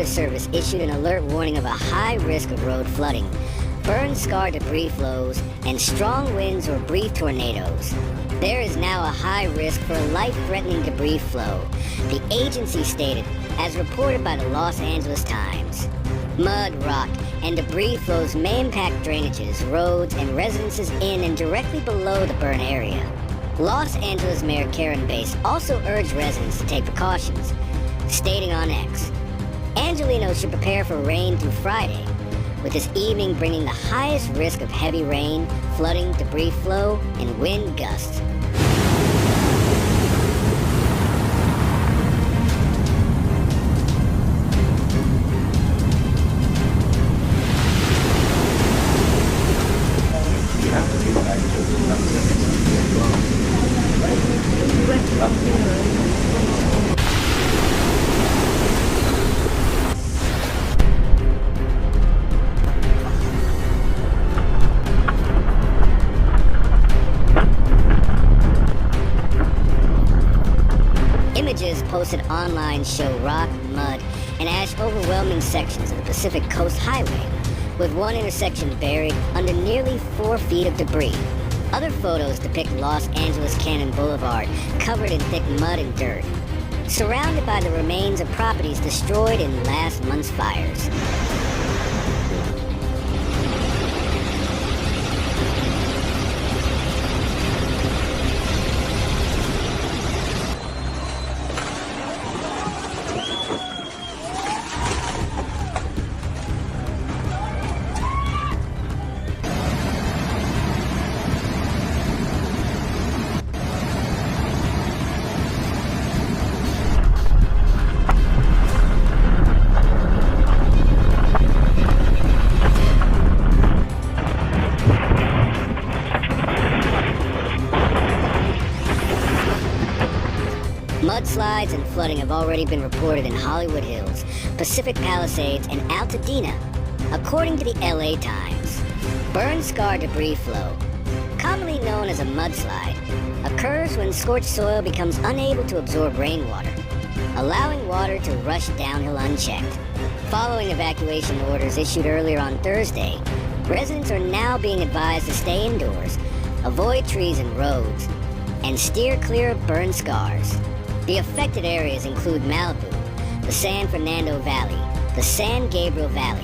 Service issued an alert warning of a high risk of road flooding, burn-scarred debris flows, and strong winds or brief tornadoes. There is now a high risk for life-threatening debris flow, the agency stated, as reported by the Los Angeles Times. Mud, rock, and debris flows may impact drainages, roads, and residences in and directly below the burn area. Los Angeles Mayor Karen Bass also urged residents to take precautions, stating on X, Angelenos should prepare for rain through Friday, with this evening bringing the highest risk of heavy rain, flooding, debris flow, and wind gusts. Images posted online show rock, mud, and ash overwhelming sections of the Pacific Coast Highway, with one intersection buried under nearly 4 feet of debris. Other photos depict Los Angeles Cannon Boulevard covered in thick mud and dirt, surrounded by the remains of properties destroyed in last month's fires. Mudslides and flooding have already been reported in Hollywood Hills, Pacific Palisades, and Altadena, according to the LA Times. Burn-scarred debris flow, commonly known as a mudslide, occurs when scorched soil becomes unable to absorb rainwater, allowing water to rush downhill unchecked. Following evacuation orders issued earlier on Thursday, residents are now being advised to stay indoors, avoid trees and roads, and steer clear of burn scars. The affected areas include Malibu, the San Fernando Valley, the San Gabriel Valley.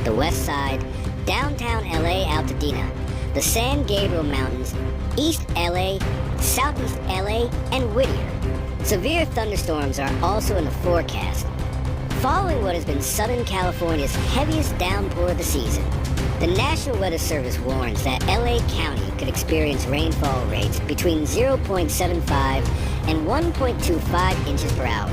The West Side, downtown LA, Altadena, the San Gabriel Mountains, East LA, Southeast LA, and Whittier. Severe thunderstorms are also in the forecast, following what has been Southern California's heaviest downpour of the season. The National Weather Service warns that LA County could experience rainfall rates between 0.75 and 1.25 inches per hour.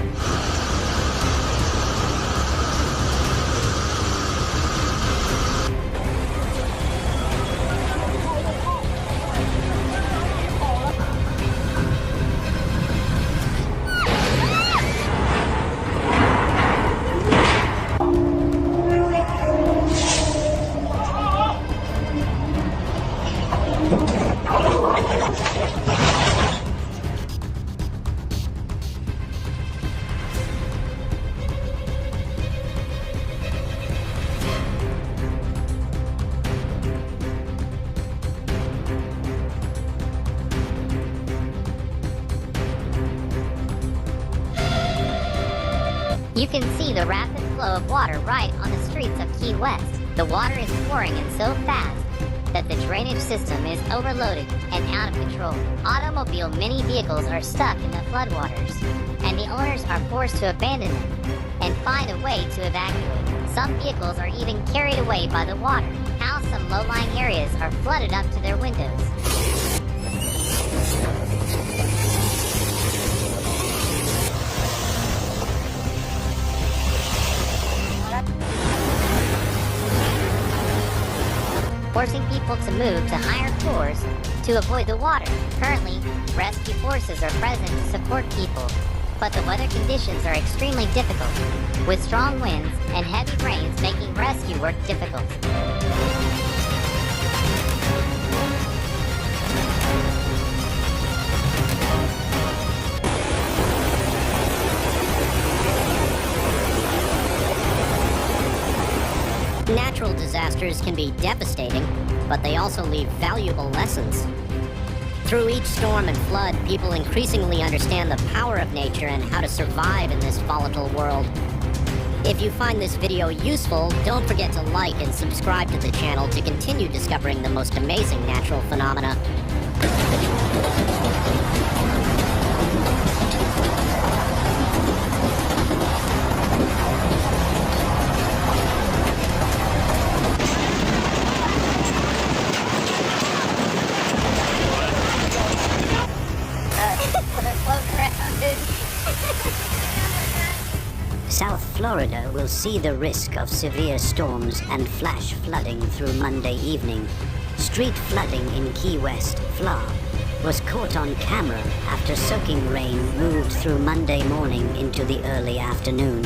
You can see the rapid flow of water right on the streets of Key West. The water is pouring in so fast that the drainage system is overloaded and out of control. Automobile mini vehicles are stuck in the floodwaters, and the owners are forced to abandon them and find a way to evacuate. Some vehicles are even carried away by the water. How some low-lying areas are flooded up to their windows. forcing people to move to higher floors to avoid the water. Currently, rescue forces are present to support people, but the weather conditions are extremely difficult, with strong winds and heavy rains making rescue work difficult. Natural disasters can be devastating, but they also leave valuable lessons. Through each storm and flood, people increasingly understand the power of nature and how to survive in this volatile world. If you find this video useful, don't forget to like and subscribe to the channel to continue discovering the most amazing natural phenomena. South Florida will see the risk of severe storms and flash flooding through Monday evening. Street flooding in Key West, Fla, was caught on camera after soaking rain moved through Monday morning into the early afternoon.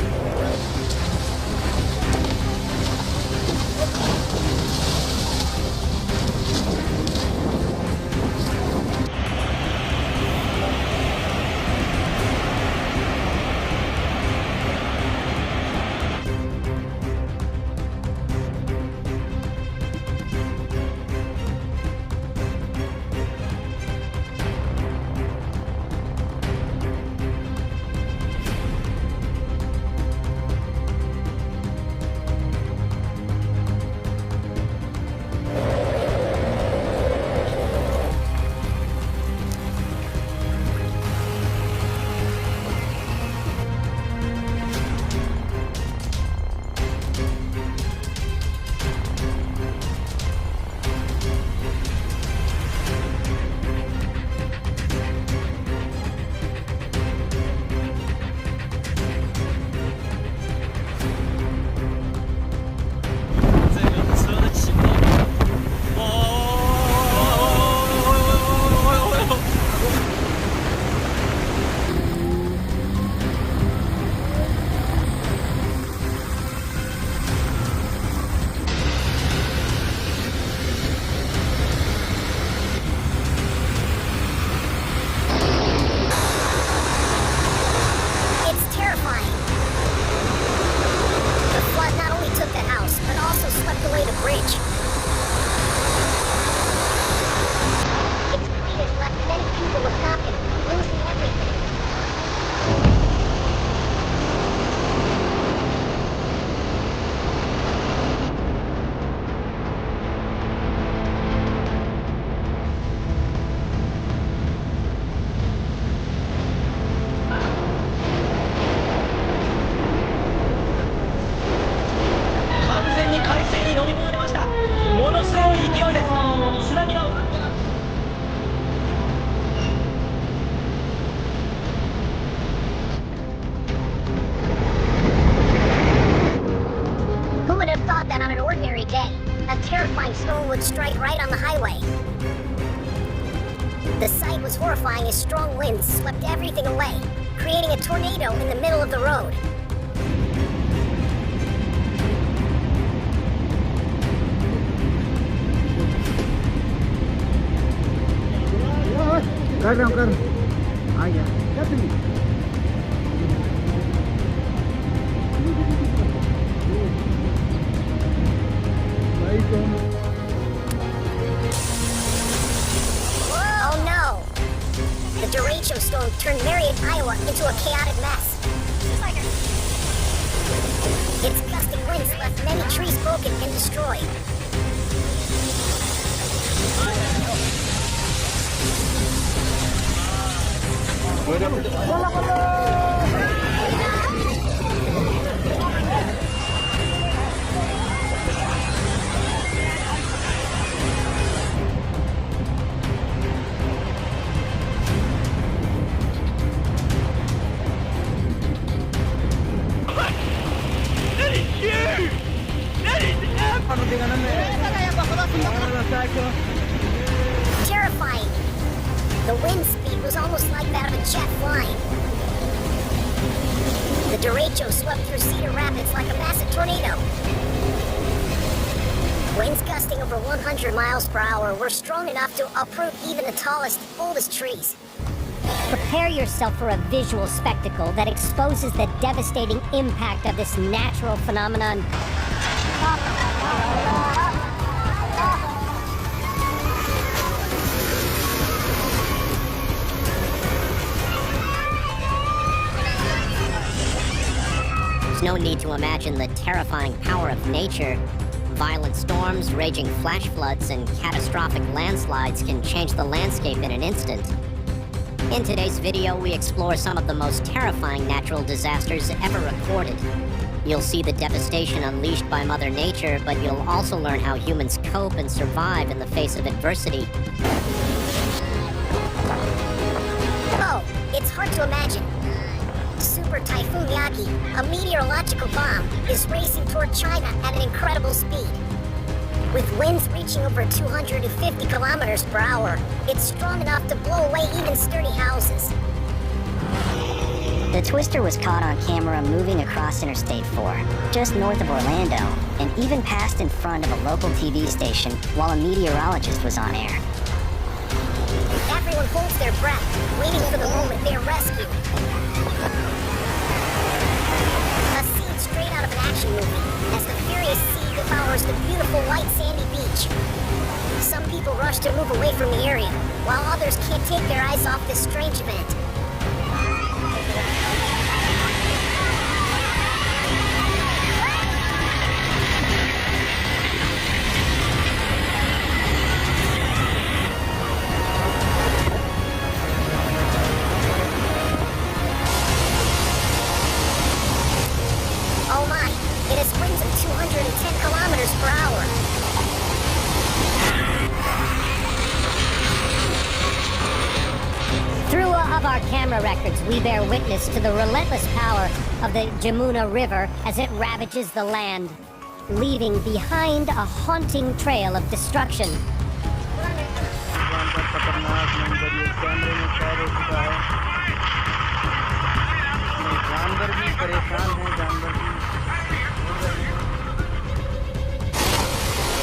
Who would have thought that on an ordinary day, a terrifying storm would strike right on the highway? The sight was horrifying as strong winds swept everything away, creating a tornado in the middle of the road. Oh no! The derecho storm turned Marion, Iowa into a chaotic mess. Its gusting winds left many trees broken and destroyed. That is Terrifying. The wind speed was almost like that of a jet flying. The derecho swept through Cedar Rapids like a massive tornado. Winds gusting over 100 miles per hour were strong enough to uproot even the tallest, oldest trees. Prepare yourself for a visual spectacle that exposes the devastating impact of this natural phenomenon. There's no need to imagine the terrifying power of nature. Violent storms, raging flash floods, and catastrophic landslides can change the landscape in an instant. In today's video, we explore some of the most terrifying natural disasters ever recorded. You'll see the devastation unleashed by Mother Nature, but you'll also learn how humans cope and survive in the face of adversity. Oh, it's hard to imagine. Super Typhoon Yagi, a meteorological bomb, is racing toward China at an incredible speed. With winds reaching over 250 kilometers per hour, it's strong enough to blow away even sturdy houses. The twister was caught on camera moving across Interstate 4, just north of Orlando, and even passed in front of a local TV station while a meteorologist was on air. Everyone holds their breath, waiting for the moment they are rescued. A scene straight out of an action movie, as the furious sea devours the beautiful white sandy beach. Some people rush to move away from the area, while others can't take their eyes off this strange event. Oh my, it has winds of 210 kilometers per hour. Through of our camera records, we bear witness to the relentless power of the Jamuna River as it ravages the land, leaving behind a haunting trail of destruction.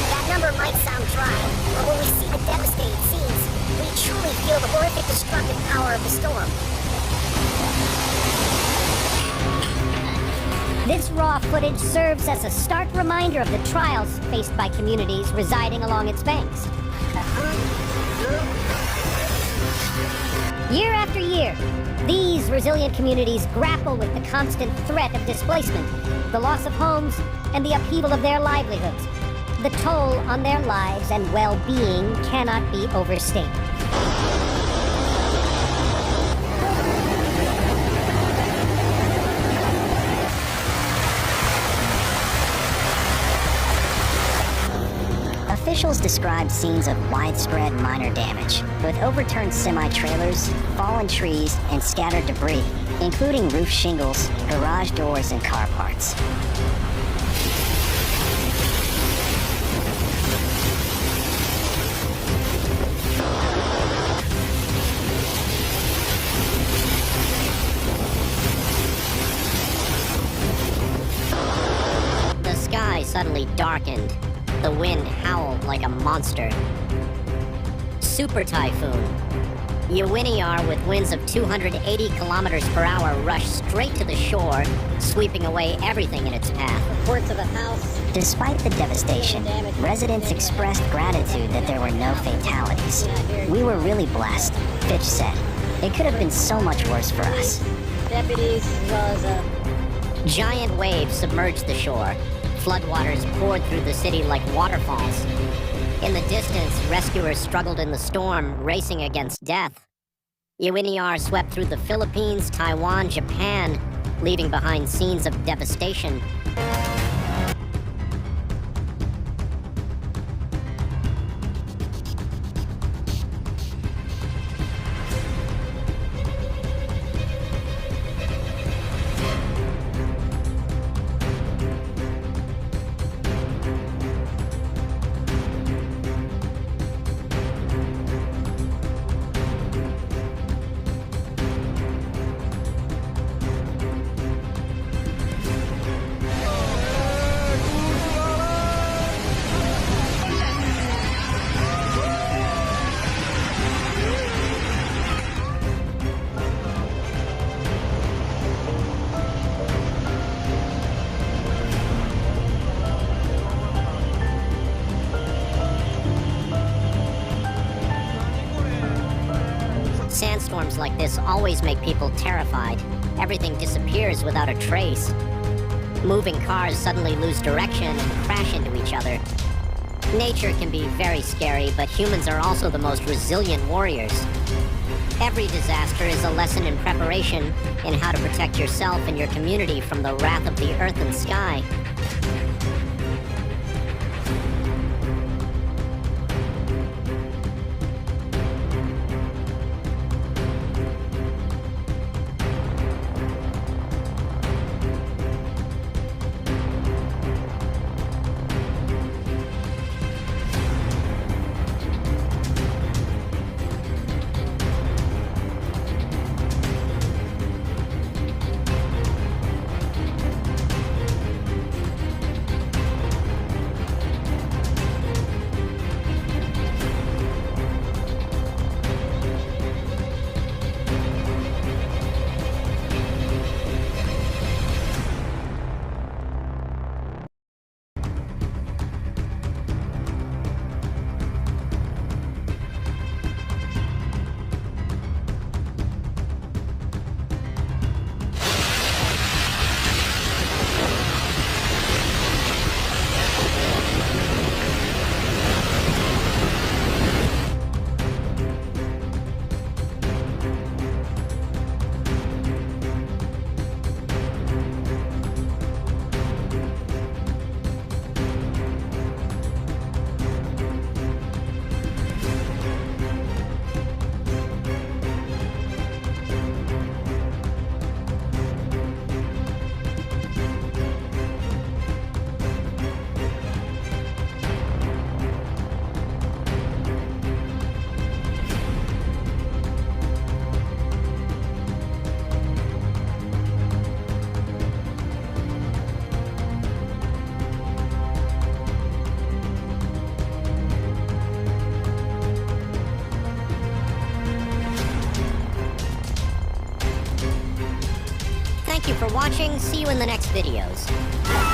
That number might sound dry, but when we see the devastating scenes, we truly feel the horrific destructive power of the storm. This raw footage serves as a stark reminder of the trials faced by communities residing along its banks. Year after year, these resilient communities grapple with the constant threat of displacement, the loss of homes, and the upheaval of their livelihoods. The toll on their lives and well-being cannot be overstated. Officials described scenes of widespread minor damage, with overturned semi-trailers, fallen trees, and scattered debris, including roof shingles, garage doors, and car parts. The sky suddenly darkened. The wind howled like a monster. Super typhoon. Uwiniar, with winds of 280 kilometers per hour, rushed straight to the shore, sweeping away everything in its path. Reports of a house. Despite the devastation, residents expressed gratitude that there were no fatalities. "We were really blessed," Fitch said. "It could have been so much worse for us." Deputies as well as Giant waves submerged the shore. Floodwaters poured through the city like waterfalls. In the distance, rescuers struggled in the storm, racing against death. Uwiniar swept through the Philippines, Taiwan, Japan, leaving behind scenes of devastation. Storms like this always make people terrified. Everything disappears without a trace. Moving cars suddenly lose direction and crash into each other. Nature can be very scary, but humans are also the most resilient warriors. Every disaster is a lesson in preparation, in how to protect yourself and your community from the wrath of the earth and sky. Thank you for watching. See you in the next videos.